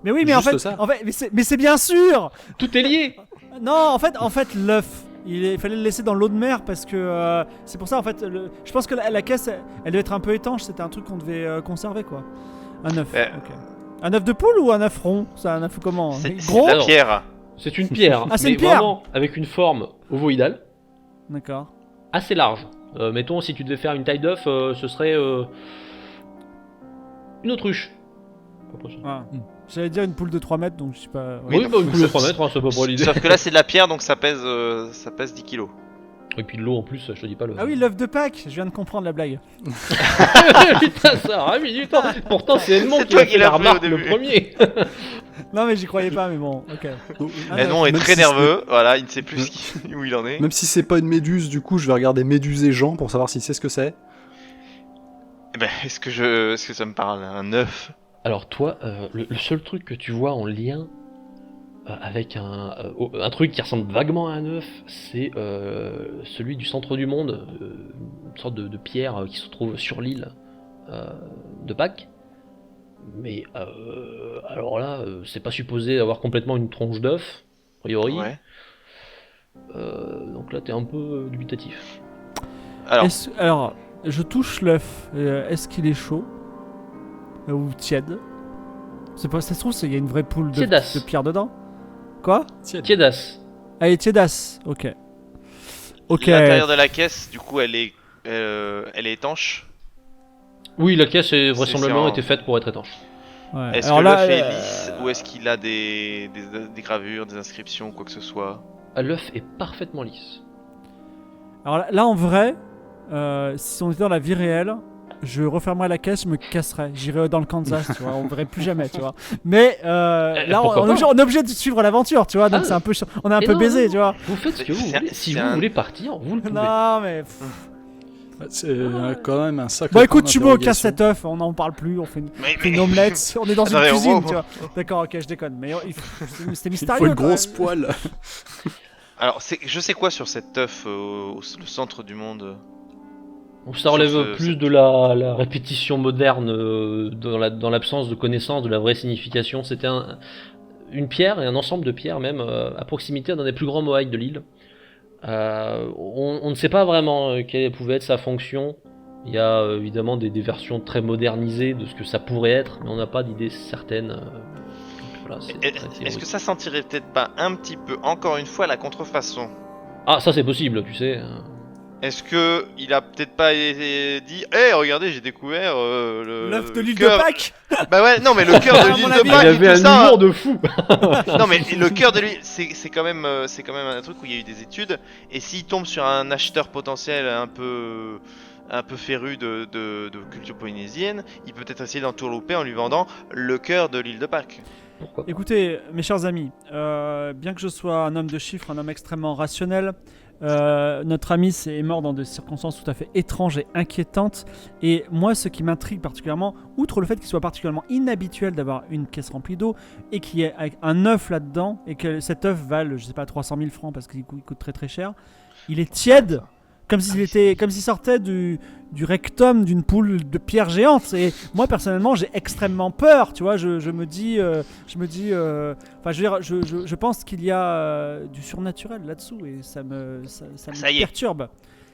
Mais oui, mais Juste en fait, ça. mais c'est bien sûr. Tout est lié. Non, en fait, l'œuf, il fallait le laisser dans l'eau de mer parce que c'est pour ça en fait. Je pense que la caisse, elle devait être un peu étanche. C'était un truc qu'on devait conserver quoi. Un œuf. Ok. Un œuf de poule ou un œuf rond? C'est un œuf comment? C'est Gros? de la pierre. C'est une pierre, Ah, c'est mais une pierre. vraiment avec une forme ovoïdale, D'accord. assez large. Mettons, si tu devais faire une taille d'œuf, ce serait une autruche. Ah. J'allais dire une poule de 3 mètres, donc je sais pas. Oui, Oui, bah, une poule de 3 mètres, hein, c'est pas pour l'idée. Sauf que là, c'est de la pierre, donc ça pèse 10 kilos. Et puis de l'eau en plus, je te dis pas le. Ah oui, l'œuf de Pâques. Je viens de comprendre la blague. Putain, ça a mis du temps. Pourtant, c'est Edmond C'est qui toi a qui fait l'as la fait au remarque le début. premier. Non, mais j'y croyais pas, mais bon. Ok. Edmond est Même très si nerveux, voilà, il ne sait plus où il en est. Même si c'est pas une méduse, du coup, je vais regarder Méduse et Jean pour savoir s'il sait ce que c'est. Eh ben, est-ce que ça me parle, un œuf? Alors toi, le seul truc que tu vois en lien avec un truc qui ressemble vaguement à un œuf, c'est celui du centre du monde, une sorte de pierre qui se trouve sur l'île de Pâques. Mais alors là, c'est pas supposé avoir complètement une tronche d'œuf, a priori. Ouais. Donc là, t'es un peu dubitatif. Alors, Je touche l'œuf. Est-ce qu'il est chaud ou tiède? C'est pas. Ça se trouve, il y a une vraie poule Tiédasse. de pierre dedans. Quoi? Tiédasse. Ah, il est tiédasse. Ok. Ok. l'intérieur de la caisse, du coup, elle est étanche. Oui, la caisse est vraisemblablement en- été faite pour être étanche. Ouais. Est-ce Alors que là, l'œuf est lisse ou est-ce qu'il a des gravures, des inscriptions, quoi que ce soit? L'œuf est parfaitement lisse. Alors là, en vrai, si on était dans la vie réelle, je refermerais la caisse, je me casserais. J'irais dans le Kansas, tu vois, on verrait plus jamais, tu vois. Mais là, pourquoi pas on est obligé de suivre l'aventure, tu vois, donc Ah, c'est un peu, on est un et peu non, baisé, non. tu vois. Vous faites ce que vous C'est- voulez. c'est Si vous un- voulez partir, vous le pouvez. Non, mais. C'est quand même un sacré. Bon, écoute, point Tubo, casse d'interrogation. cet œuf, on n'en parle plus, on fait Mais- une omelette, on est dans une Attendez, cuisine, wow. tu vois. D'accord, ok, je déconne, mais c'était Il mystérieux. faut une quand grosse même. poêle. Alors, je sais quoi sur cet œuf le centre du monde? Donc ça relève Sur ce- plus de la répétition moderne dans l'absence de connaissance de la vraie signification. C'était une pierre et un ensemble de pierres même à proximité d'un des plus grands moailles de l'île. On ne sait pas vraiment quelle pouvait être sa fonction. Il y a évidemment des versions très modernisées de ce que ça pourrait être, mais on n'a pas d'idée certaine. Voilà, c'est très Est-ce théorique. que ça sentirait peut-être pas un petit peu, encore une fois, la contrefaçon? Ah, ça c'est possible, tu sais. Est-ce que il a peut-être pas dit "Eh, regardez, j'ai découvert L'œuf de l'île de cœur- Pâques. Bah ouais, non mais le cœur de À l'île mon de avis, Il Pâques et avait tout un ça. humour de fou. Non mais le cœur de l'île, c'est quand même un truc où il y a eu des études, et s'il tombe sur un acheteur potentiel un peu féru de culture polynésienne, il peut peut-être essayer d'entourlouper en lui vendant le cœur de l'île de Pâques. Pourquoi pas. Écoutez, mes chers amis, bien que je sois un homme de chiffres, un homme extrêmement rationnel, notre ami est mort dans des circonstances tout à fait étranges et inquiétantes. Et moi, ce qui m'intrigue particulièrement, outre le fait qu'il soit particulièrement inhabituel d'avoir une caisse remplie d'eau et qu'il y ait un œuf là-dedans, et que cet œuf vale, je sais pas, 300 000 francs parce qu'il coûte très très cher, il est tiède, comme s'il sortait du rectum d'une poule de pierre géante. Et moi personnellement, j'ai extrêmement peur, tu vois. Je me dis, enfin, je veux dire, je pense qu'il y a du surnaturel là-dessous et ça me Ça y est. perturbe.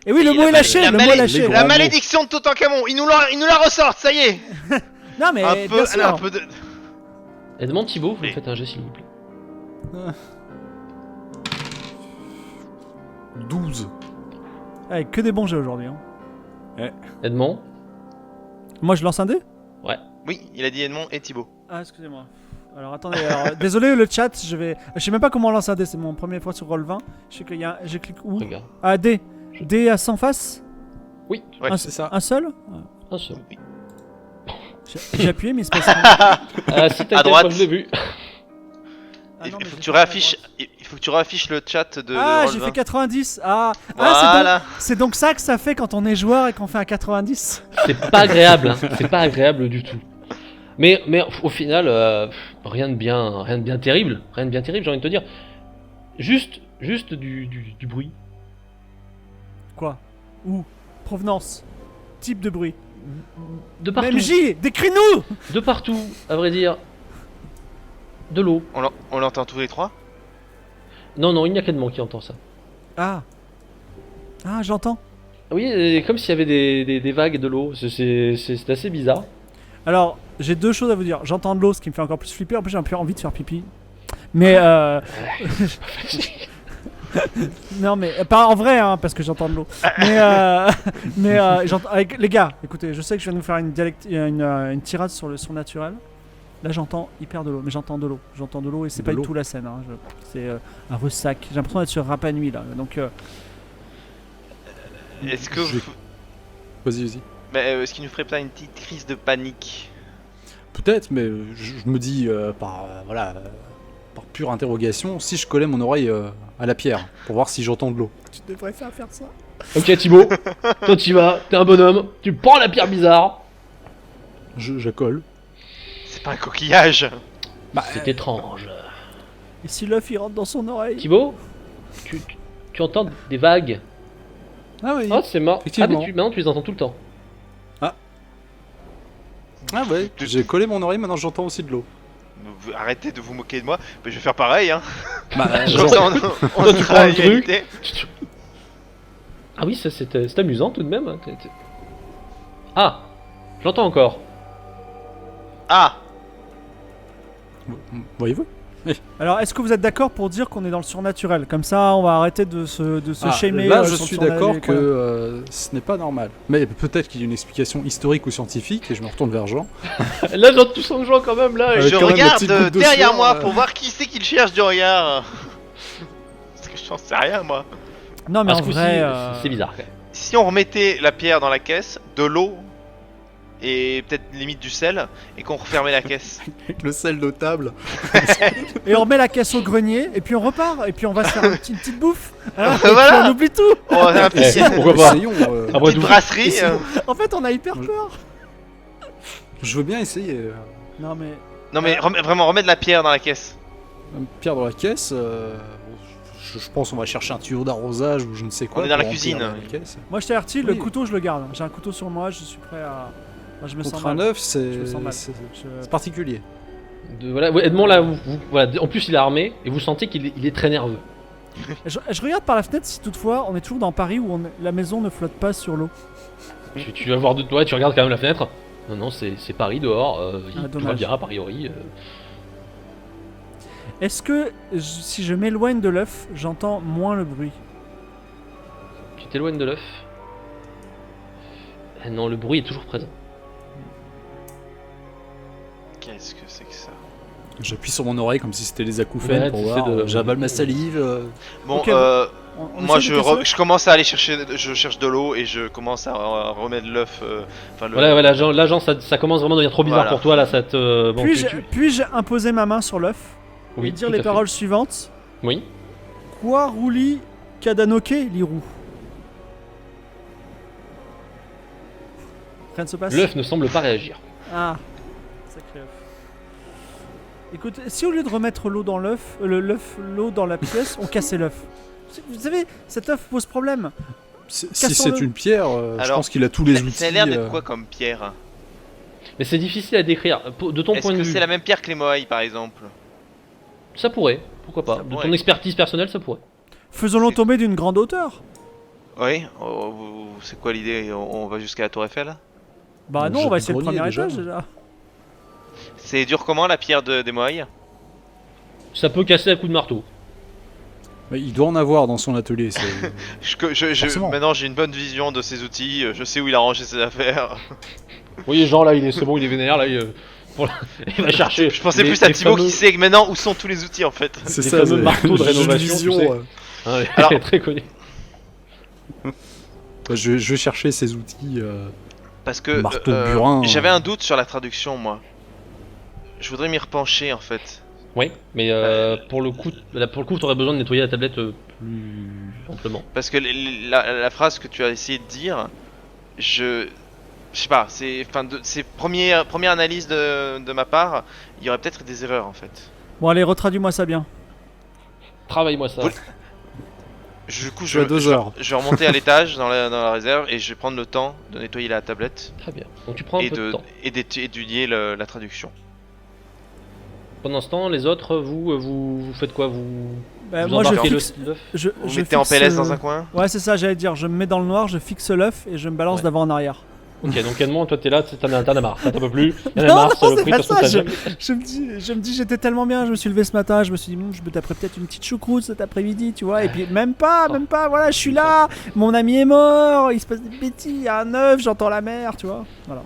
Et oui, le Et mot est lâché, la le mot est lâché. les La grands malédiction de Toutankhamon, il nous la ressortent, ça y est. Non mais bien sûr. Un peu de. Edmond Thibault, vous me Oui. faites un jet s'il vous plaît. 12. Avec que des bons jeux aujourd'hui. Hein. Edmond. Moi, je lance un dé. Oui, il a dit Edmond et Thibaut. Ah, excusez-moi. Alors attendez, désolé le chat, je sais même pas comment on lance un dé, c'est mon première fois sur Roll20. Je sais qu'il y a, je clique où? Regarde. Ah, dé. Dé à 100 faces. Oui, Ouais, un, c'est ça. un seul. un seul. J'ai appuyé mais il se passe rien. Si t'as À droite. je l'ai vu. Ah Il non, mais faut que j'ai tu pas fait à réaffiches. droite. Il faut que tu réaffiches le chat de. Ah, de j'ai Roll20. fait 90. Ah, Voilà. c'est donc ça que ça fait quand on est joueur et qu'on fait un 90. C'est pas agréable, hein. C'est pas agréable du tout. Mais au final, rien de bien terrible, j'ai envie de te dire. Juste du bruit. Quoi? Où? Provenance. Type de bruit. De partout. MJ, décris-nous! De partout, à vrai dire. De l'eau. On l'entend tous les trois? Non, non, il n'y a qu'Edmond qui entend ça. Ah. Ah, j'entends. Oui, comme s'il y avait des vagues de l'eau. C'est assez bizarre. Alors, j'ai deux choses à vous dire. J'entends de l'eau, ce qui me fait encore plus flipper. En plus, j'ai un peu envie de faire pipi. Mais non, mais pas en vrai, hein, parce que j'entends de l'eau. Mais les gars, écoutez, je sais que je viens de vous faire une tirade sur le son naturel. Là, j'entends hyper de l'eau, mais j'entends de l'eau. J'entends de l'eau et c'est De pas du l'eau. tout la scène. Hein. C'est un ressac. J'ai l'impression d'être sur Rapa Nui là. Donc, Est-ce que Je vais- Vas-y. est-ce qu'il nous ferait pas une petite crise de panique? Peut-être, mais je me dis par pure interrogation, si je collais mon oreille à la pierre pour voir si j'entends de l'eau. tu devrais faire ça. Ok, Thibaut, toi tu y vas, t'es un bonhomme, tu prends la pierre bizarre. Je colle. C'est pas un coquillage. C'est étrange. Et si l'œuf il rentre dans son oreille? Thibaut, tu entends des vagues. Ah oui. Oh, c'est marrant. Ah, Effectivement. mais maintenant tu les entends tout le temps. Ah ouais. J'ai collé mon oreille, maintenant j'entends aussi de l'eau. Arrêtez de vous moquer de moi. Mais je vais faire pareil, hein. Bah, Genre, Comme ça, on toi, tu sera prends à le truc. égalité. Ah oui, ça c'est amusant tout de même. Ah, j'entends encore. Ah, voyez-vous. Alors, est-ce que vous êtes d'accord pour dire qu'on est dans le surnaturel? Comme ça, on va arrêter de se shamer. Là, je sur le suis d'accord surnaturel. que ce n'est pas normal. Mais peut-être qu'il y a une explication historique ou scientifique, et je me retourne vers Jean. Là, j'entends tous en jouant quand même là. Avec je quand même la regarde petite goutte de derrière sueur, moi pour voir qui c'est qui le cherche du regard. Parce que j'en sais rien, moi. Non, mais Ah, en ce coup-ci, vrai. c'est bizarre quand même. Si on remettait la pierre dans la caisse, de l'eau et peut-être limite du sel, et qu'on refermait la caisse. Avec le sel de table. Et on remet la caisse au grenier, et puis on repart, et puis on va se faire une petite bouffe. Hein, et Voilà. puis on oublie tout. Oh, un petit- Pourquoi pas Essayons. Après petite tout. brasserie. En fait, on a hyper peur. Je veux bien essayer. Non, mais. Non mais vraiment remettre la pierre dans la caisse. Pierre dans la caisse. Je pense qu'on va chercher un tuyau d'arrosage ou je ne sais quoi. On est dans la pour remplir cuisine. la caisse. Moi, je t'avertis, le Oui. couteau, je le garde. J'ai un couteau sur moi, je suis prêt à. Moi, je me sens Contre un mal. œuf, Je me sens mal. c'est Je- particulier. Voilà, ouais, Edmond là, voilà, en plus il est armé et vous sentez qu'il est très nerveux. Je regarde par la fenêtre si toutefois on est toujours dans Paris où la maison ne flotte pas sur l'eau. Tu vas voir de toi, tu regardes quand même la fenêtre. Non, c'est Paris dehors, tout va dommage. bien a priori. Est-ce que si je m'éloigne de l'œuf, j'entends moins le bruit? Tu t'éloignes de l'œuf. Non, le bruit est toujours présent. Qu'est-ce que c'est que ça? J'appuie sur mon oreille comme si c'était des acouphènes Ouais, pour t'essaies voir. de- J'avale ma salive. Bon, Ok, On moi essaie de casser l'œuf je commence à aller chercher, je cherche de l'eau et je commence à remettre l'œuf. Enfin, Voilà, là, Jean, ça commence vraiment à devenir trop bizarre Voilà. pour toi là, ça te. Bon, Puis-je imposer ma main sur l'œuf Oui, et dire tout les à fait. paroles suivantes? Oui. Quoi rouli kadanoke lirou? Rien ne se passe? L'œuf ne semble pas réagir. Ah, sacré œuf. Écoute, si au lieu de remettre l'eau dans l'eau dans la pièce, on cassait l'œuf. Vous savez, cet œuf pose problème. Si Cassons-le. c'est une pierre, je Alors, pense qu'il a tous les outils. ça a l'air d'être quoi comme pierre? Mais c'est difficile à décrire. De ton Est-ce point de que vue, c'est la même pierre que les Moai par exemple? ça pourrait. Pourquoi pas. Ça De pourrait. ton expertise personnelle, ça pourrait. Faisons-le tomber d'une grande hauteur. Oui, c'est quoi l'idée? On va jusqu'à la tour Eiffel? Bah On non, on jette va du essayer le grenier, premier déjà. étage déjà. C'est dur comment la pierre des Moai? Ça peut casser à coup de marteau. Mais il doit en avoir dans son atelier. Forcément. Maintenant j'ai une bonne vision de ses outils, je sais où il a rangé ses affaires. Oui, Jean là, c'est bon, il est vénère là. Il va chercher. Je pensais les- plus à les Thibaut fameux- qui sait maintenant où sont tous les outils en fait. C'est les ça, fameux marteaux de le jeu rénovation, vision, tu sais. euh. Ouais, Alors- il est très connu. Je vais chercher ses outils. Parce que Marteau, burin, j'avais un doute sur la traduction moi. Je voudrais m'y repencher en fait. Oui, mais pour le coup, t'aurais besoin de nettoyer la tablette plus amplement. Parce que la phrase que tu as essayé de dire, je sais pas, c'est première analyse de ma part, il y aurait peut-être des erreurs en fait. Bon allez, retraduis-moi ça bien. Travaille-moi ça. Oui. Du coup, Tu as 2 heures. je vais remonter à l'étage dans la réserve et je vais prendre le temps de nettoyer la tablette Très bien. Donc tu prends un et peu de temps. d'étudier la traduction. Pendant ce temps, les autres, vous faites quoi? Vous Bah, moi, je embarquez fixe. l'œuf Vous Je mettez en fixe, PLS dans un coin. Ouais, c'est ça, j'allais dire. Je me mets dans le noir, je fixe l'œuf et je me balance Ouais. d'avant en arrière. Ok, donc Edmond, toi t'es là, t'en as marre, t'en peux plus, y'en a Non, marre, non, saloperie, c'est pas de toute façon, ça, t'as je- jamais- Je me dis, j'étais tellement bien. Je me suis levé ce matin, je me suis dit, je me taperais peut-être une petite choucroute cet après-midi, tu vois. Et puis, même pas. Voilà, je suis là. Mon ami est mort. Il se passe des bêtises. Il y a un œuf, j'entends la mer, tu vois. Voilà.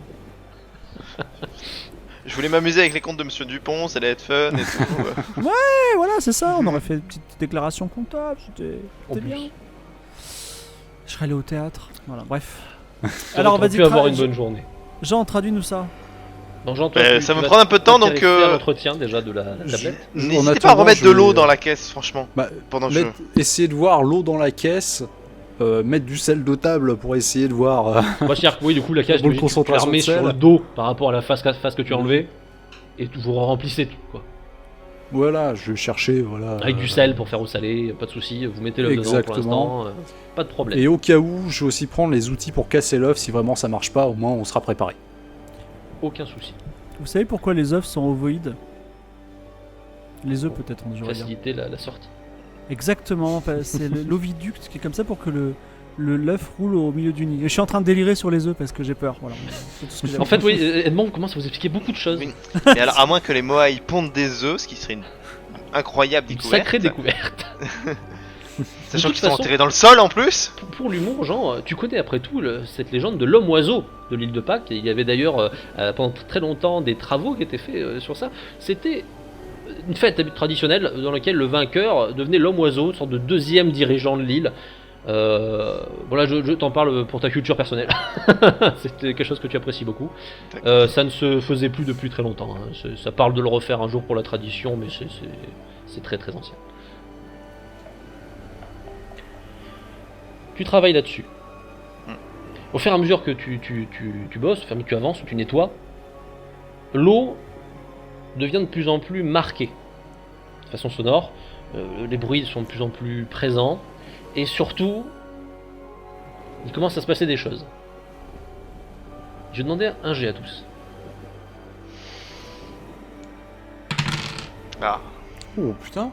Je voulais m'amuser avec les contes de Monsieur Dupont, ça allait être fun et tout. Et voilà, c'est ça. On aurait fait une petite déclaration comptable. C'était En bien. plus. Je serais allé au théâtre. Voilà, bref. Alors, Alors, vas-y, vas-y, avoir une bonne journée. Jean, traduis-nous ça. Donc, Jean, toi, Ça tu va vas prendre un peu de temps, donc faire l'entretien déjà de la tablette. En n'hésitez pas à attendant, remettre je de vais- l'eau dans la caisse, franchement, Bah, pendant le jeu. essayer de voir l'eau dans la caisse, mettre du sel de table pour essayer de voir. Moi, c'est-à-dire que oui, du coup, la cage, Bonne tu la concentration remets de sel. sur le dos par rapport à la face que tu as enlevée, et vous remplissez tout, quoi. Voilà, je vais chercher, voilà. Avec du sel pour faire au salé, pas de soucis, vous mettez l'œuf dedans pour Exactement. l'instant, pas de problème. Et au cas où, je vais aussi prendre les outils pour casser l'œuf si vraiment ça marche pas, au moins on sera préparé. Aucun souci. Vous savez pourquoi les œufs sont ovoïdes? Les œufs, peut-être, on devrait dire. Faciliter la sortie. Exactement, c'est l'oviducte qui est comme ça pour que l'œuf roule au milieu du nid. Et je suis en train de délirer sur les œufs parce que j'ai peur. Voilà. C'est tout ce que j'avais. En fait, oui, Edmond commence à vous expliquer beaucoup de choses. Oui. Et alors, à moins que les Moai pondent des œufs, ce qui serait une incroyable Une découverte. sacrée découverte. Sachant De qu'ils toute sont façon- enterrés dans le sol en plus. Pour l'humour, Jean, tu connais après tout cette légende de l'homme-oiseau de l'île de Pâques. Et il y avait d'ailleurs pendant très longtemps des travaux qui étaient faits sur ça. C'était une fête traditionnelle dans laquelle le vainqueur devenait l'homme-oiseau, une sorte de deuxième dirigeant de l'île. Voilà, je t'en parle pour ta culture personnelle. C'était quelque chose que tu apprécies beaucoup. Ça ne se faisait plus depuis très longtemps. Hein. Ça parle de le refaire un jour pour la tradition, mais c'est très très ancien. Tu travailles là-dessus. Au fur et à mesure que tu bosses, au fur et à mesure que tu avances ou tu nettoies, l'eau devient de plus en plus marquée de façon sonore. Les bruits sont de plus en plus présents. Et surtout, il commence à se passer des choses. Je vais demander un jet à tous. Ah, Oh putain.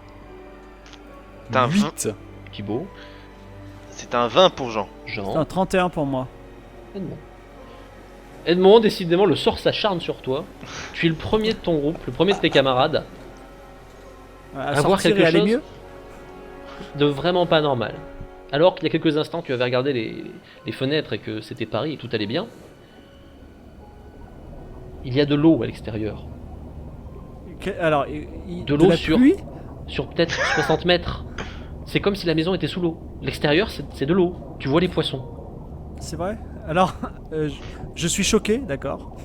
T'as un 8. Thibaut, c'est un 20 pour Jean. C'est un Jean, 31 pour moi. Edmond. Edmond, décidément, le sort s'acharne sur toi. Tu es le premier de ton groupe, le premier de tes camarades, À Avoir sortir quelque et aller chose mieux. de vraiment pas normal. Alors qu'il y a quelques instants, tu avais regardé les fenêtres et que c'était Paris et tout allait bien. Il y a de l'eau à l'extérieur. Alors, De l'eau la sur- pluie. Sur peut-être 60 mètres. C'est comme si la maison était sous l'eau. L'extérieur, c'est de l'eau. Tu vois les poissons. C'est vrai. Alors, je suis choqué, d'accord.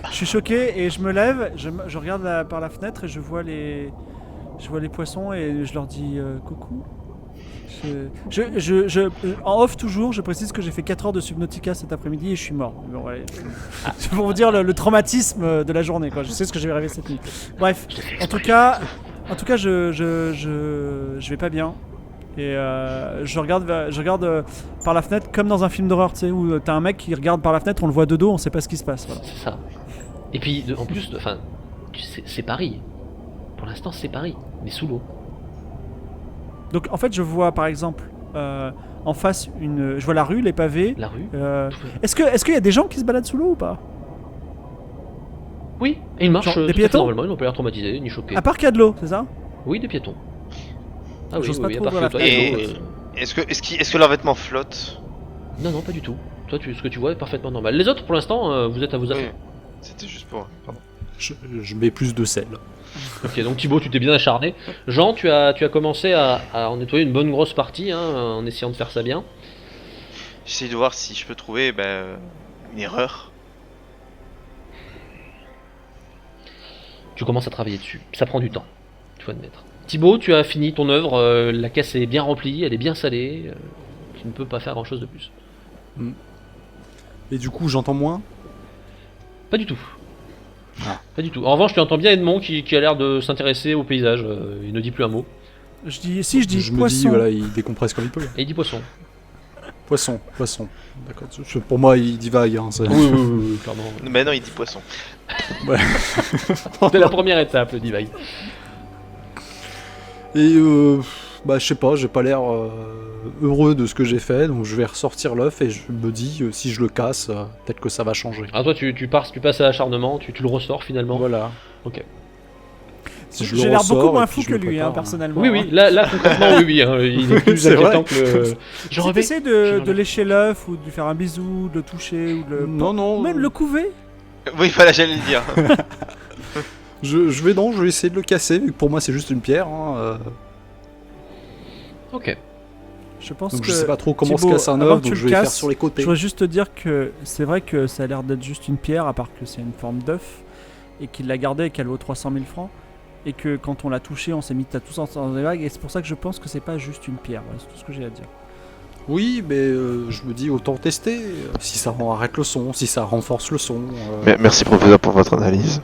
Je suis choqué et je me lève, je regarde par la fenêtre et je vois les poissons et je leur dis coucou. En off toujours, je précise que j'ai fait 4 heures de Subnautica cet après-midi et je suis mort. Bon, ouais. C'est pour vous dire le traumatisme de la journée, quoi. Je sais ce que je vais rêver cette nuit. Bref, en tout cas, je vais pas bien. Et je regarde par la fenêtre comme dans un film d'horreur, tu sais, où t'as un mec qui regarde par la fenêtre, on le voit de dos, on sait pas ce qui se passe. Voilà. C'est ça. Et puis, en plus, enfin, c'est Paris. Pour l'instant, c'est Paris, mais sous l'eau. Donc en fait, je vois par exemple en face je vois la rue, les pavés. La rue. Est-ce qu'il y a des gens qui se baladent sous l'eau ou pas? Oui, et ils marchent Genre, des tout à fait piétons normalement, ils n'ont pas l'air traumatisés, ni choqués. À part qu'il y a de l'eau, c'est ça? Oui, des piétons. Ah oui, J'ose oui, pas oui, à trop part voir que la toi, il y a fenêtre. de l'eau, Est-ce que leurs vêtements flottent? Non, non, pas du tout. Toi, ce que tu vois est parfaitement normal. Les autres, pour l'instant, vous êtes à vos Oui. affaires. C'était juste pour. Pardon. Je mets plus de sel. Ok, donc Thibaut, tu t'es bien acharné. Jean, tu as commencé à en nettoyer une bonne grosse partie, hein, en essayant de faire ça bien. J'essaie de voir si je peux trouver une erreur. Tu commences à travailler dessus. Ça prend du temps, il faut admettre. Thibaut, tu as fini ton œuvre, la caisse est bien remplie, elle est bien salée. Tu ne peux pas faire grand chose de plus. Et du coup, j'entends moins. Pas du tout. Ah. Pas du tout. En revanche, tu entends bien Edmond qui a l'air de s'intéresser au paysage. Il ne dit plus un mot. Je dis Je me dis, poisson. voilà, il décompresse comme il peut. Et il dit poisson. Poisson. D'accord. Pour moi, il divague. Hein, Oui, clairement. Mais non, il dit poisson. C'était la première étape, le divide. Et je sais pas, j'ai pas l'air heureux de ce que j'ai fait, donc je vais ressortir l'œuf et je me dis si je le casse, peut-être que ça va changer. Ah, toi, tu passes à l'acharnement, tu le ressors finalement. Voilà. Ok. Si je J'ai le l'air ressors, beaucoup et moins puis fou je que me lui, hein, prépare. personnellement. Oui, là concrètement, oui, hein, il est plus C'est inquiétant vrai. que le. Si t'essaies de lécher l'œuf ou de lui faire un bisou, de le toucher ou de le... Non. Même le couver. Oui, voilà, j'allais le dire. Je vais essayer de le casser, vu que pour moi c'est juste une pierre. Hein, Ok. Je pense donc que... je sais pas trop comment Thibaut, se casse un avant œuf, que tu donc le je vais faire casses, sur les côtés. Je voudrais juste te dire que c'est vrai que ça a l'air d'être juste une pierre, à part que c'est une forme d'œuf, et qu'il l'a gardée et qu'elle vaut 300 000 francs, et que quand on l'a touchée, on s'est mis à tous ensemble dans des vagues, et c'est pour ça que je pense que c'est pas juste une pierre. Voilà, c'est tout ce que j'ai à dire. Oui, mais je me dis autant tester, si ça arrête le son, si ça renforce le son. Merci, professeur, pour votre analyse.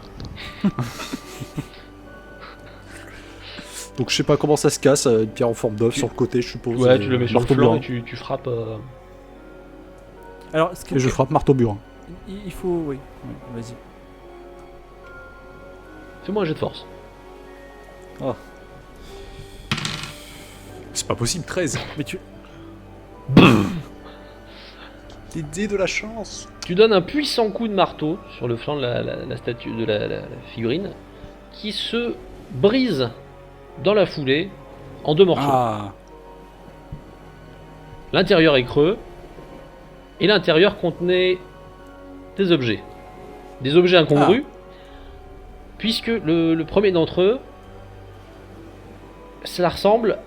Donc je sais pas comment ça se casse, une pierre en forme d'œuf sur le côté, je suppose. Ouais, tu le mets sur le marteau flanc et burin. tu frappes. Alors, ce qui- Et je frappe marteau burin. il faut... Oui, vas-y. Fais-moi un jet de force. C'est pas possible, 13. Mais tu... Des dés de la chance. Tu donnes un puissant coup de marteau sur le flanc de la statue de la figurine qui se brise dans la foulée en 2 morceaux. Ah, L'intérieur est creux et l'intérieur contenait des objets. Des objets incongrus puisque le premier d'entre eux, cela ressemble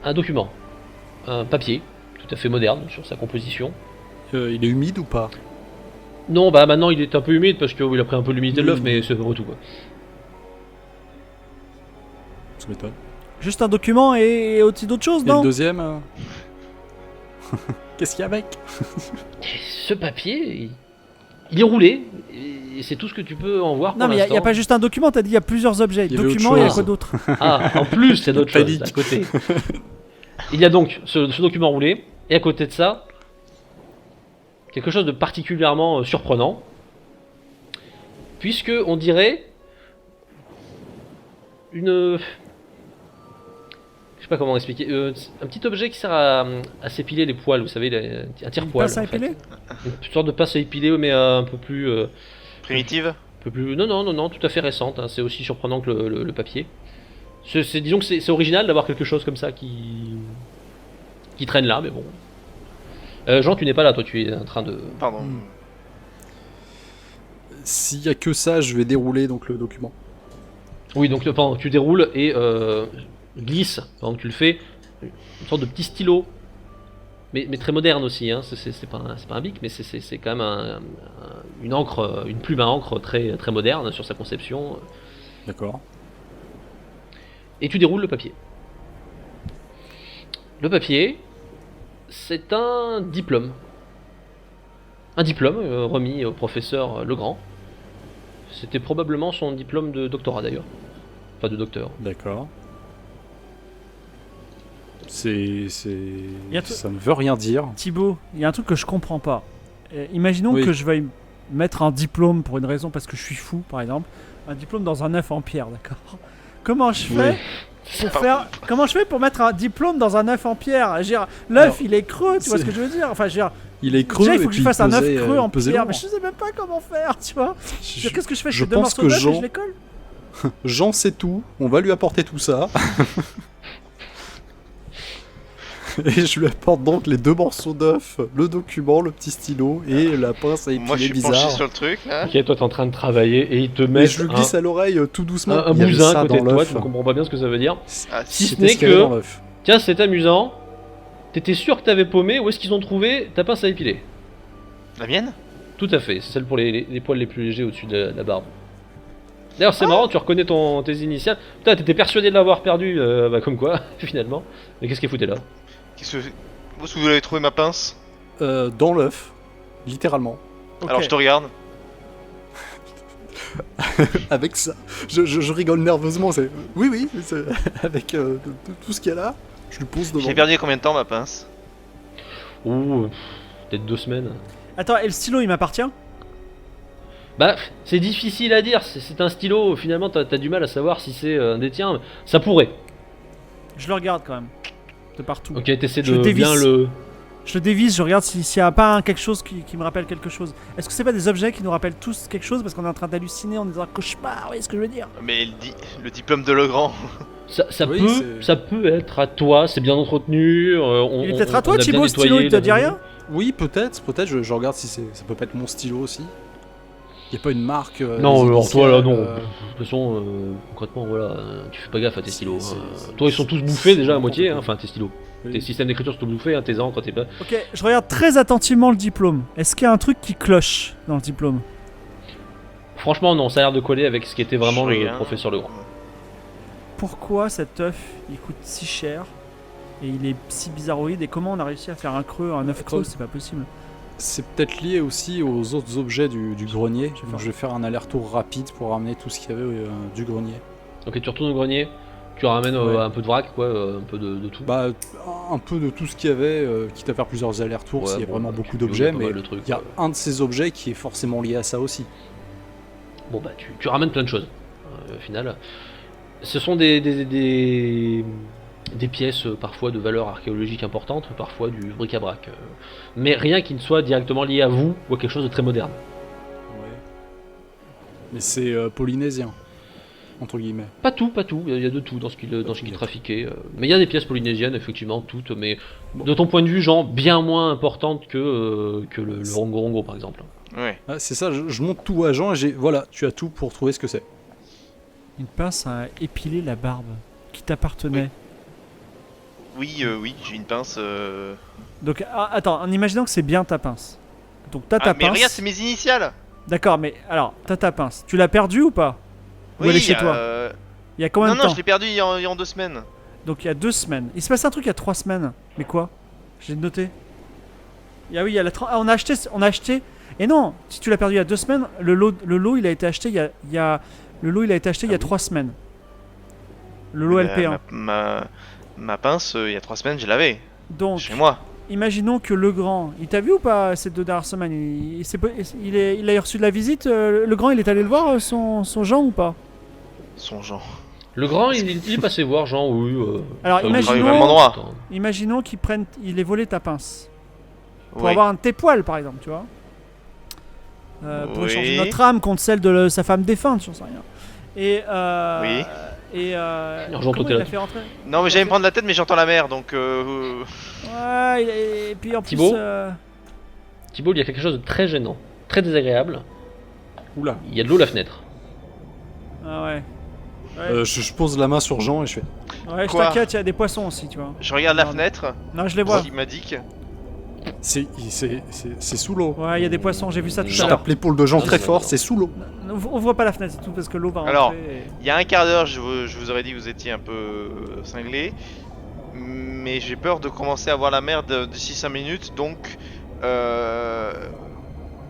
à un document. Un papier tout à fait moderne sur sa composition. il est humide ou pas? Non, bah maintenant il est un peu humide parce qu'il a pris un peu l'humidité de l'œuf, mais c'est pas tout quoi. Ça m'étonne. Juste un document et aussi d'autres choses, Et le non? deuxième Qu'est-ce qu'il y a avec? Ce papier, il est roulé, et c'est tout ce que tu peux en voir Non, pour mais il n'y a l'instant. pas juste un document, t'as dit il y a plusieurs objets. Il y avait autre Document, il y a chose. quoi d'autre? Ah, en plus, il y a d'autres choses Panique. à côté. Il y a donc ce document roulé, et à côté de ça, quelque chose de particulièrement surprenant, puisque on dirait une... Je sais pas comment expliquer, un petit objet qui sert à s'épiler les poils, vous savez, un tire-poil. Pince à en fait. épiler? Une sorte de pince à épiler, mais un peu plus... Primitive. un peu plus... Non, tout à fait récente, hein, c'est aussi surprenant que le papier. Disons que c'est original d'avoir quelque chose comme ça qui traîne là, mais bon. Jean, tu n'es pas là, toi, tu es en train de... Pardon. S'il y a que ça, je vais dérouler donc le document. Oui, donc pendant que tu déroules et glisse, pendant que tu le fais, une sorte de petit stylo, mais très moderne aussi, hein. C'est pas un bic, mais c'est quand même une encre, une plume à encre très, très moderne sur sa conception, D'accord. et tu déroules le papier. Le papier, c'est un diplôme. Un diplôme remis au professeur Legrand. C'était probablement son diplôme de doctorat d'ailleurs. Enfin de docteur. D'accord. y a tout- Ça ne veut rien dire. Thibaut, il y a un truc que je comprends pas. Imaginons Oui. que je veuille mettre un diplôme pour une raison parce que je suis fou, par exemple. Un diplôme dans un œuf en pierre, d'accord? Comment je fais Comment je fais pour mettre un diplôme dans un œuf en pierre? Je veux dire, l'œuf Alors, il est creux, tu vois c'est- ce que je veux dire? Enfin, je veux dire, Il est creux déjà il faut et que je puis fasse un œuf pesé, creux en pesé pierre, lourd. mais je sais même pas comment faire, tu vois? Je veux Je- dire, qu'est-ce que je fais? Je je fais deux pense morceaux que d'œuf et Jean- je les colle? Jean sait tout, on va lui apporter tout ça. Et je lui apporte donc les 2 morceaux d'œuf, le document, le petit stylo et la pince à épiler Moi, je suis bizarre. penché sur le truc, là. Ok, toi t'es en train de travailler et il te met Et je lui glisse à l'oreille tout doucement. un Il y avait bousin à ça côté dans de toi, l'œuf. tu ne comprends pas bien ce que ça veut dire. Ah, Si ce C'était n'est ce qu'il y avait dans que, l'œuf. tiens, c'est amusant, t'étais sûr que t'avais paumé, où est-ce qu'ils ont trouvé ta pince à épiler? La mienne? Tout à fait, c'est celle pour les poils les plus légers au-dessus de la barbe. D'ailleurs, c'est marrant, tu reconnais tes initiales. Putain, t'étais persuadé de l'avoir perdu, comme quoi, finalement. Mais qu'est-ce qu'elle foutait là? Qu'est-ce que... Où est-ce que vous avez trouvé ma pince? Dans l'œuf, littéralement. Ok. Alors, je te regarde. Avec ça, je rigole nerveusement. C'est avec tout ce qu'il y a là, je lui pose devant. J'ai perdu il y a combien de temps, ma pince? Peut-être 2 semaines. Attends, et le stylo, il m'appartient? Bah, c'est difficile à dire, c'est un stylo, finalement t'as du mal à savoir si c'est un des tiens, ça pourrait. Je le regarde quand même. De partout. Ok, t'essaies Je de dévisse. bien le... Je le dévisse, je regarde s'il n'y a pas quelque chose qui me rappelle quelque chose. Est-ce que c'est pas des objets qui nous rappellent tous quelque chose parce qu'on est en train d'halluciner en disant un cauchemar, vous voyez ce que je veux dire? Mais le diplôme de Legrand. Ça Oui, ça peut être à toi, c'est bien entretenu. Il est peut-être à toi, Thibaut, ce stylo, il te dit rien? Oui, peut-être, je regarde si ça peut pas être mon stylo aussi. Y a pas une marque. Non, des alors toi là, initiales, non. De toute façon, concrètement, voilà, tu fais pas gaffe à tes stylos. Toi, ils sont tous bouffés c'est déjà à n'importe moitié, quoi. enfin tes stylos. Oui. Tes systèmes d'écriture sont tous bouffés, hein, tes ans quand t'es pas. Ok, je regarde très attentivement le diplôme. Est-ce qu'il y a un truc qui cloche dans le diplôme? Franchement, non, ça a l'air de coller avec ce qui était vraiment Je le regarde. professeur Legrand. Pourquoi cet œuf il coûte si cher et il est si bizarroïde et comment on a réussi à faire un creux, un œuf creux? C'est pas possible. C'est peut-être lié aussi aux autres objets du grenier. Je vais Donc faire- je vais faire un aller-retour rapide pour ramener tout ce qu'il y avait du grenier. Ok, tu retournes au grenier, tu ramènes Ouais. un peu de vrac, quoi, un peu de tout. Bah, un peu de tout ce qu'il y avait, quitte à faire plusieurs allers-retours Ouais, s'il y a bon, vraiment bah, beaucoup tu d'objets, pas mais mal de trucs, il y a ouais. un de ces objets qui est forcément lié à ça aussi. Bon bah tu ramènes plein de choses au final. Ce sont des pièces parfois de valeur archéologique importante, parfois du bric-à-brac. Mais rien qui ne soit directement lié à vous ou à quelque chose de très moderne. Ouais. Mais c'est polynésien, entre guillemets. Pas tout, il y a de tout dans ce qu'il trafiquait. Mais il y a des pièces polynésiennes, effectivement, toutes, mais de ton point de vue, genre, bien moins importantes que le Rongo-Rongo par exemple. Ouais. Ah, c'est ça, je monte tout à Jean et voilà, tu as tout pour trouver ce que c'est. Une pince à épiler la barbe qui t'appartenait. Oui, j'ai une pince. Donc attends, en imaginant que c'est bien ta pince. Donc t'as ta Ah, mais pince. regarde, c'est mes initiales. D'accord, mais alors t'as ta pince. Tu l'as perdue ou pas? Ou elle est chez toi? Il y a combien Non, de temps? je l'ai perdu il y a 2 semaines. Donc il y a 2 semaines. Il se passe un truc il y a 3 semaines. Mais quoi? J'ai noté. Ah oui, il y a on a acheté. Et non, si tu l'as perdu il y a 2 semaines, le lot il a été acheté il y a 3 semaines. Le lot LP1. Ma pince, il y a 3 semaines, je l'avais. Donc, Chez moi. imaginons que Legrand, il t'a vu ou pas ces 2 dernières semaines? Il a reçu de la visite. Legrand, il est allé le voir, son Jean ou pas? Son genre. Le grand, il est passé voir Jean, oui. Alors, oui, imaginons- au même endroit. Imaginons il ait volé ta pince. Pour Oui. avoir un de tes poils, par exemple, tu vois. Pour Oui. échanger notre âme contre celle de sa femme défunte, j'en sais rien. Et Oui. Et Argent comment total. il a fait rentrer? Non, mais j'allais me prendre la tête, mais j'entends la mer, donc. Ouais, et puis en Thibaut plus. Thibaut, il y a quelque chose de très gênant, très désagréable. Oula. Il y a de l'eau à la fenêtre. Ah ouais. Ouais, Je pose la main sur Jean et je fais. ouais, je quoi t'inquiète, il y a des poissons aussi, tu vois. Je regarde la Merde. fenêtre. Non, je les vois. Il m'indique. C'est sous l'eau. Ouais, il y a des poissons, j'ai vu ça tout Je à l'heure. tape l'épaule de Jean Ah, très c'est fort, bon. c'est sous l'eau. Ouvre pas la fenêtre, c'est tout, parce que l'eau va rentrer. Alors. et- Il y a un quart d'heure, je vous aurais dit que vous étiez un peu cinglé. Mais j'ai peur de commencer à voir la merde d'ici 5 minutes, donc.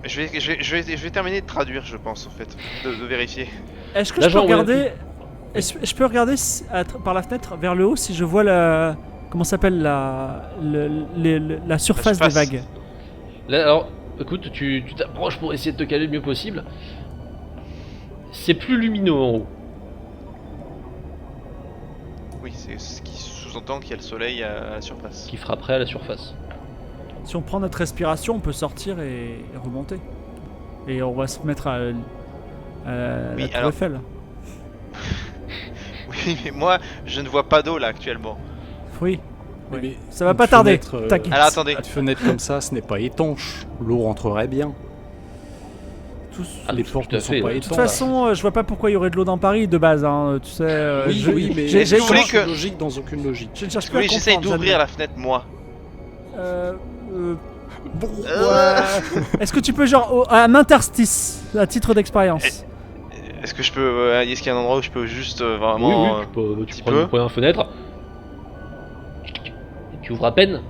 Je vais terminer de traduire, je pense, en fait. De vérifier. Est-ce que Là, je peux Jean, ouais. regarder. Je peux regarder par la fenêtre vers le haut si je vois la. Comment s'appelle la surface des surface. vagues? Là, alors, écoute, tu t'approches pour essayer de te caler le mieux possible. C'est plus lumineux en haut. Oui, c'est ce qui sous-entend qu'il y a le soleil à la surface. Qui frapperait à la surface. Si on prend notre respiration, on peut sortir et remonter. Et on va se mettre à Oui, la Tour alors- Eiffel. Oui, mais moi, je ne vois pas d'eau là actuellement. Oui, Oui, mais ça va une pas tarder. fenêtre, T'inquiète. Alors attendez. Une fenêtre comme ça, ce n'est pas étanche. L'eau rentrerait bien. Ah, Les tout portes à ne sont fait, pas ouais. De toute étanches. façon, je vois pas pourquoi il y aurait de l'eau dans Paris de base, hein, tu sais. Oui, mais j'ai- Est-ce que vous voulez aucune que- logique dans aucune logique. je ne cherche Est-ce que pas vous à voulez que j'essaye comprendre. d'ouvrir la fenêtre moi Bon, Ouais. Est-ce que tu peux genre un interstice à titre d'expérience? Est-ce que je peux. Est-ce qu'il y a un endroit où je peux juste Oui, vraiment. oui, tu petit prends peu. une première fenêtre. Tu ouvres à peine.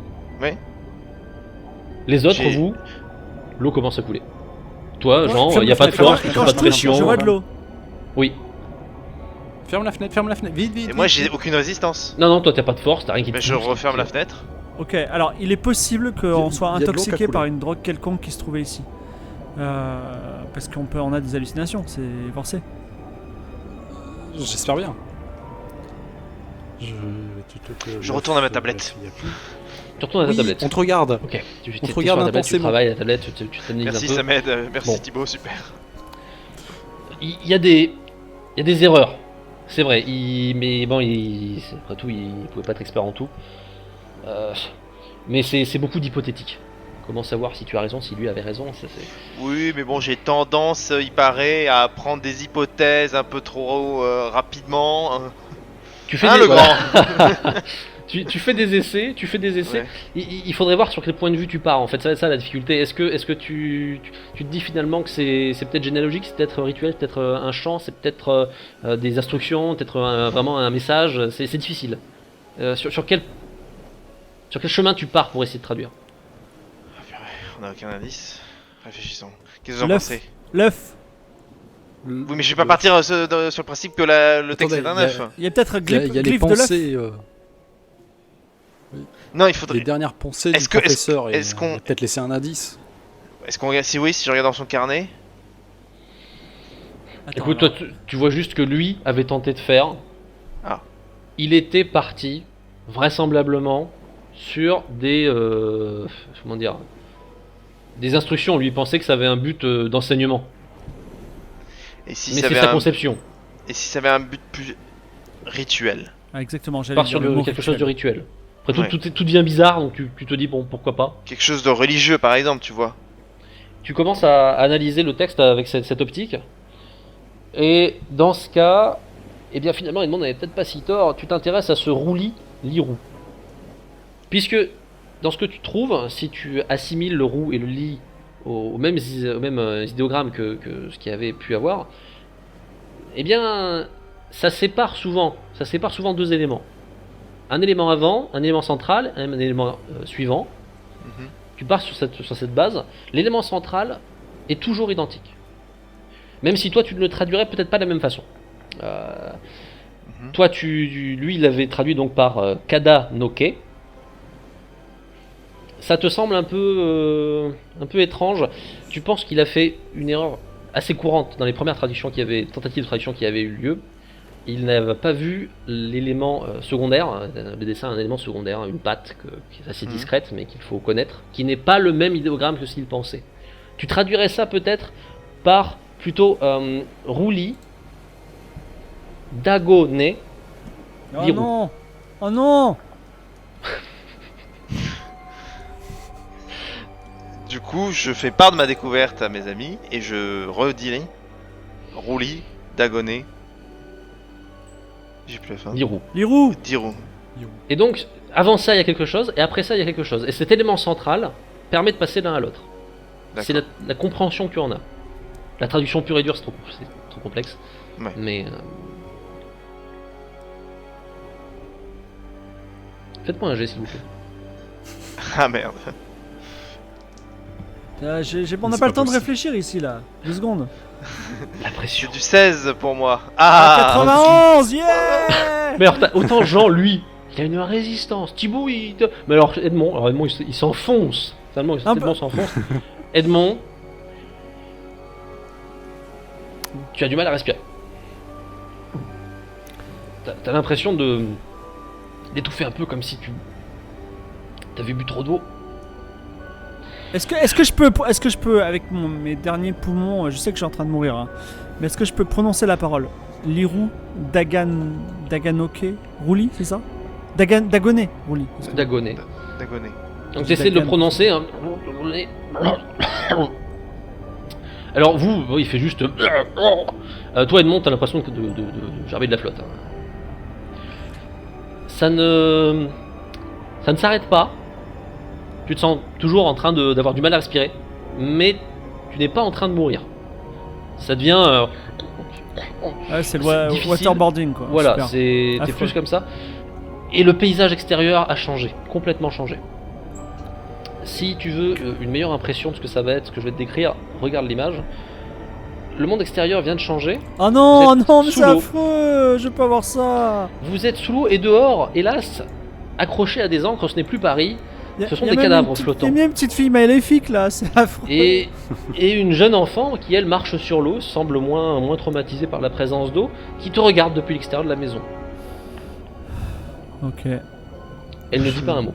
Oui. Les autres, J'ai- vous, l'eau commence à couler. Toi, Ouais, Jean, ferme il n'y a la pas de fenêtre, force, ferme il la n'y a pas de fenêtre, je pression. Je vois de l'eau. Oui. ferme la fenêtre, vite, vite. Et moi vite, j'ai vite. aucune résistance. Non, non, toi t'as pas de force, t'as rien qui te Mais je pousse. referme la fenêtre. Ok, alors il est possible qu'on soit il y a de l'eau qui a intoxiqué coulé. par une drogue quelconque qui se trouvait ici. Parce on a des hallucinations, c'est forcé. J'espère bien. Je retourne à ma tablette. Tu retournes à ta Oui, tablette. on te regarde. Ok, tu te t'es regarde sur la tablette, tu intensément. travailles à la tablette, tu t'analyses Merci, un peu. ça m'aide. Merci Bon. Thibaut, super. Il y a des erreurs, c'est vrai. Mais bon, après tout, il pouvait pas être expert en tout. Mais c'est beaucoup d'hypothétiques. Comment savoir si tu as raison, si lui avait raison, ça, c'est... Oui, mais bon, j'ai tendance, il paraît, à prendre des hypothèses un peu trop rapidement. Tu fais Hein, des... le voilà. tu fais des essais, Ouais. Il faudrait voir sur quel point de vue tu pars en fait, ça va être ça la difficulté. Est-ce que tu te dis finalement que c'est peut-être généalogique, c'est peut-être rituel, c'est peut-être un chant, c'est peut-être des instructions, peut-être vraiment un message, c'est difficile. Sur quel chemin tu pars pour essayer de traduire? Ah, purée, on n'a aucun indice. Réfléchissons. Qu'est-ce que vous en L'œuf. pensez? L'œuf. Oui, mais je vais pas partir sur le principe que le texte est un Attendez, œuf. Il y a peut-être un Il y a les glyphe de l'œuf. pensées, Non, il faudrait. les dernières pensées Est-ce du que- professeur. est-ce qu'on- Il a peut-être laissé un indice. Est-ce qu'on regarde? Si oui, si je regarde dans son carnet. Attends, Écoute, alors, toi tu vois juste que lui avait tenté de faire. Ah. Il était parti vraisemblablement sur des comment dire, des instructions. Lui il pensait que ça avait un but d'enseignement. Et si Mais ça c'est avait sa un... conception. Et si ça avait un but plus rituel? Ah, exactement, j'allais Part dire sur le mot quelque chose de rituel. rituel. Après Ouais. tout devient bizarre, donc tu te dis bon pourquoi pas. Quelque chose de religieux, par exemple, tu vois. Tu commences à analyser le texte avec cette optique. Et dans ce cas, eh bien finalement Edmond n'avait peut-être pas si tort. Tu t'intéresses à ce roulis li-roux. Puisque dans ce que tu trouves, si tu assimiles le roux et le li au même idéogramme que ce qu'il y avait pu avoir, eh bien ça sépare souvent deux éléments. Un élément avant, un élément central, un élément suivant. Mhm. Tu pars sur cette base. L'élément central est toujours identique. Même si toi tu ne le traduirais peut-être pas de la même façon. Mhm. Toi lui il l'avait traduit donc par Kada no Ke. Ça te semble un peu étrange. Tu penses qu'il a fait une erreur assez courante dans les premières tentatives de traduction qui avaient eu lieu. Il n'avait pas vu l'élément secondaire, le dessin un élément secondaire, une patte qui est assez Mhm. discrète mais qu'il faut connaître, qui n'est pas le même idéogramme que ce qu'il pensait. Tu traduirais ça peut-être par plutôt Rouli, Dagone. Oh Lirou. non. Oh non. Du coup, je fais part de ma découverte à mes amis et je redis Rouli, Dagoné. J'ai plus la fin. Lirou. Lirou. Dirou. Et donc, avant ça, il y a quelque chose, et après ça, il y a quelque chose. Et cet élément central permet de passer l'un à l'autre. C'est la compréhension que tu en as. La traduction pure et dure, c'est trop complexe. Ouais. Mais... Faites-moi un jet, s'il vous plaît. Ah merde. On n'a C'est pas pas le temps de possible. réfléchir ici là. 2 secondes. La C'est pression. du 16 pour moi. Ah, Ah, 91, yeah. Mais alors, autant Jean, lui, il a une résistance. Thibaut, Mais alors, Edmond, il s'enfonce. Tellement Un peu. Edmond s'enfonce. Edmond, tu as du mal à respirer. T'as l'impression d'étouffer un peu comme si tu avais bu trop d'eau. Est-ce que je peux avec mes derniers poumons, je sais que je suis en train de mourir, hein, mais est-ce que je peux prononcer la parole? Lirou, Daganoke, Rouli, c'est ça? Dagoné, Rouli. Dagoné. Dagoné. Donc tu essaies de le Dagan. prononcer. Hein. Alors vous, il fait juste... toi Edmond, t'as l'impression de gerber de la flotte. Hein. Ça ne s'arrête pas. Tu te sens toujours en train d'avoir du mal à respirer. Mais tu n'es pas en train de mourir. Ça devient... Ouais, c'est le c'est difficile. waterboarding quoi. Voilà, Super. t'es Affreux. plus comme ça. Et le paysage extérieur a changé, complètement changé. Si tu veux une meilleure impression de ce que ça va être, ce que je vais te décrire, regarde l'image. Le monde extérieur vient de changer. Oh non, Vous êtes non, mais sous c'est l'eau. affreux, je peux pas voir ça. Vous êtes sous l'eau et dehors, hélas, accroché à des ancres, ce n'est plus Paris. Ce sont y a des même cadavres une petite- flottants. Il y a même une petite fille maléfique là, c'est affreux. Et une jeune enfant qui, elle, marche sur l'eau, semble moins traumatisée par la présence d'eau, qui te regarde depuis l'extérieur de la maison. Ok. Elle ne dit pas un mot.